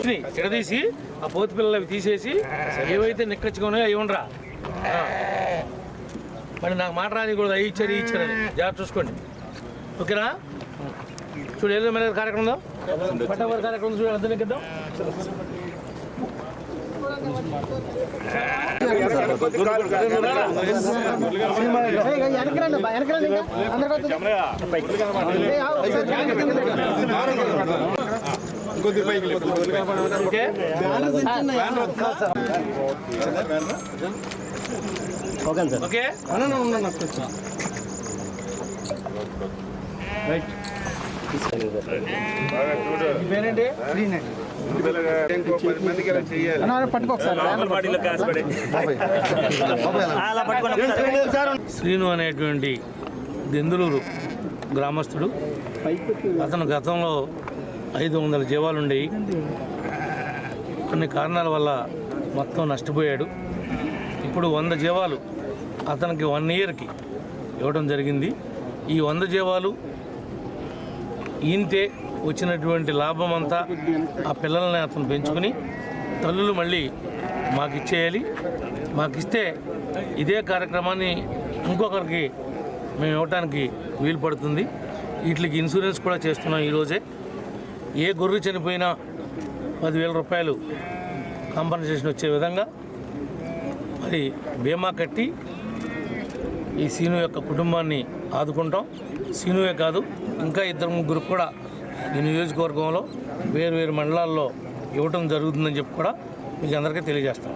వచ్చినాయి ఎడదీసి ఆ పోతు పిల్లలు అవి తీసేసి ఏవైతే నిక్కచ్చిగా ఉన్నాయో అవి ఉండరా మరి నాకు మాట రాని కూడా అవి ఇచ్చారు ఇచ్చారని జాగ్రత్త చూసుకోండి ఓకేనా చూడు ఏదో మన కార్యక్రమం ఉందా పట్టవారి కార్యక్రమం చూడు అర్థం ఎక్కిద్దాం ఓకే రైట్ శ్రీను అనేటువంటి దెందులూరు గ్రామస్తుడు. అతను గతంలో 500 జీవాలు ఉండేవి. కొన్ని కారణాల వల్ల మొత్తం నష్టపోయాడు. ఇప్పుడు 100 జీవాలు అతనికి 1 ఇయర్కి ఇవ్వడం జరిగింది. ఈ 100 జీవాలు ఈంతే వచ్చినటువంటి లాభం అంతా ఆ పిల్లల్ని అతను పెంచుకుని తల్లులు మళ్ళీ మాకు ఇచ్చేయాలి. మాకు ఇస్తే ఇదే కార్యక్రమాన్ని ఇంకొకరికి మేము ఇవ్వటానికి వీలు పడుతుంది. వీటికి ఇన్సూరెన్స్ కూడా చేస్తున్నాం ఈరోజే. ఏ గొర్రె చనిపోయినా 10,000 రూపాయలు కాంపన్సేషన్ వచ్చే విధంగా మరి బీమా కట్టి ఈ సీను యొక్క కుటుంబాన్ని ఆదుకుంటాం. సీనువే కాదు ఇంకా 2-3 కూడా ఈ నియోజకవర్గంలో వేరు మండలాల్లో ఇవ్వటం జరుగుతుందని చెప్పి కూడా మీకు అందరికీ తెలియజేస్తాం.